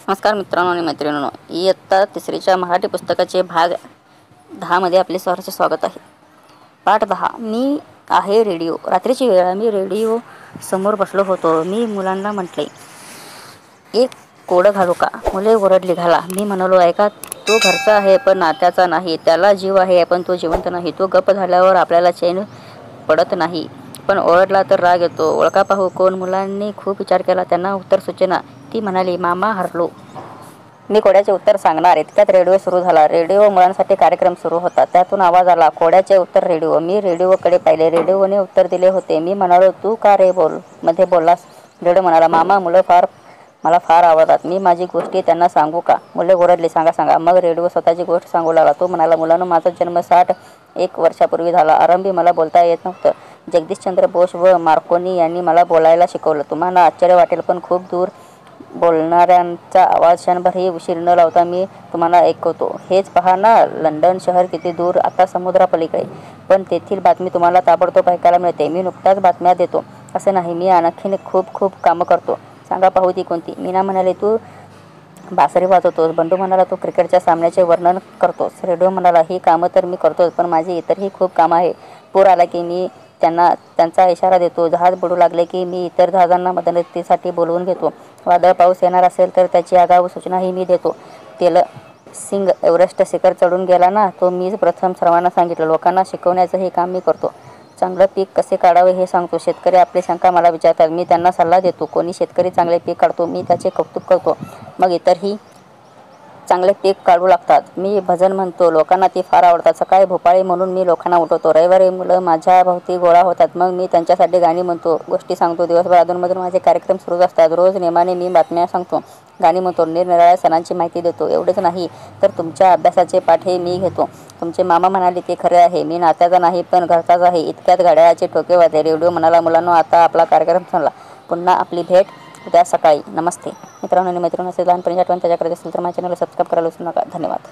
नमस्कार मित्रांनो आणि मैत्रिणींनो, इयत्ता तिसरीच्या मराठी पुस्तकाचे भाग 10 मध्ये आपले सहर्ष स्वागत आहे. पाठ 10. मी आहे रेडिओ. रात्रीची वेळ. मी रेडिओ समोर बसलो होतो. मी मुलांना म्हटले, एक कोडं घालू का? मुले ओरडली, घाला. मी म्हणालो, ऐका, तो घरचा आहे पण नात्याचा नाही. त्याला जीव आहे पण तो जिवंत नाही. तो गप्प झाल्यावर आपल्याला चैन पडत नाही, पण ओरडला तर राग येतो. ओळखा पाहू कोण? मुलांनी खूप विचार केला. त्यांना उत्तर सुचेना. ती म्हणाली, मामा हरलो. मी कोड्याचे उत्तर सांगणार. इतक्यात रेडिओ सुरू झाला. रेडिओ मुलांसाठी कार्यक्रम सुरू होता. त्यातून आवाज आला, कोड्याचे उत्तर रेडिओ. मी रेडिओकडे पाहिले. रेडिओने उत्तर दिले होते. मी म्हणालो, तू का रे मध्ये बोललास? रेडिओ म्हणाला, मामा, मुलं मला फार आवडतात. मी माझी गोष्टी त्यांना सांगू का? मुले ओरडली, सांगा सांगा. मग रेडिओ स्वतःची गोष्ट सांगू लागला. तो म्हणाला, मुलांनो, माझा जन्म 61 वर्षापूर्वी झाला. आरंभी मला बोलता येत नव्हतं. जगदीशचंद्र बोस व मार्कोनी यांनी मला बोलायला शिकवलं. तुम्हाला आश्चर्य वाटेल, पण खूप दूर बोलणाऱ्यांचा आवाज क्षणभरही उशीर न लावता मी तुम्हाला ऐकवतो. हेच पहा ना, लंडन शहर किती दूर, आता समुद्रापलीकडे, पण तेथील बातमी तुम्हाला ताबडतोब ऐकायला मिळते. मी नुकताच बातम्या देतो असे नाही, मी आणखीन खूप खूप कामं करतो. सांगा पाहू, ती कोणती? मीना म्हणाले, तू बासरी वाजवतोस. बंडू म्हणाला, तू क्रिकेटच्या सामन्याचे वर्णन करतोस. रेडिओ म्हणाला, ही कामं तर मी करतोच, पण माझी इतरही खूप कामं आहे. पूर आला की मी त्यांचा इशारा देतो. जहाज बुडू लागले की मी इतर जहाजांना मदतीसाठी बोलवून घेतो. वादळ पाऊस येणार असेल तर त्याची आगाऊ सूचनाही मी देतो. तेलसिंग एव्हरेस्ट शिखर चढून गेला ना, तो मीच प्रथम सर्वांना सांगितलं. लोकांना शिकवण्याचंही काम मी करतो. चांगलं पीक कसे काढावे हे सांगतो. शेतकरी आपली शंका मला विचारतात, मी त्यांना सल्ला देतो. कोणी शेतकरी चांगले पीक काढतो, मी त्याचे कौतुक करतो. मग इतरही चांगले पीक काढू लागतात. मी भजन म्हणतो, लोकांना ती फार आवडतात. सकाळी भोपाळी म्हणून मी लोकांना उठवतो. रविवारी मुलं माझ्या भोवती गोळा होतात. मग मी त्यांच्यासाठी गाणी म्हणतो, गोष्टी सांगतो. दिवसभर अधूनमधून माझे कार्यक्रम सुरूच असतात. रोज नेमाने मी बातम्या सांगतो, गाणी म्हणतो, निरनिराळ्या सणांची माहिती देतो. एवढेच नाही तर तुमच्या अभ्यासाचे पाठही मी घेतो. तुमचे मामा म्हणाले, ते खरे आहे. मी नात्याचा नाही पण घरचाच आहे. इतक्यात घड्याळाचे ठोके वाजले. रेडिओ म्हणाला, मुलांनो, आता आपला कार्यक्रम संपला. पुन्हा आपली भेट उद्या सकाळी. नमस्ते. मित्रांनो आणि मैत्रिणी, असे लहानपणीची आठवण त्याच्याकडे असेल तर माझ्या चॅनलला सबस्क्राईब करायला विसरू नका. धन्यवाद.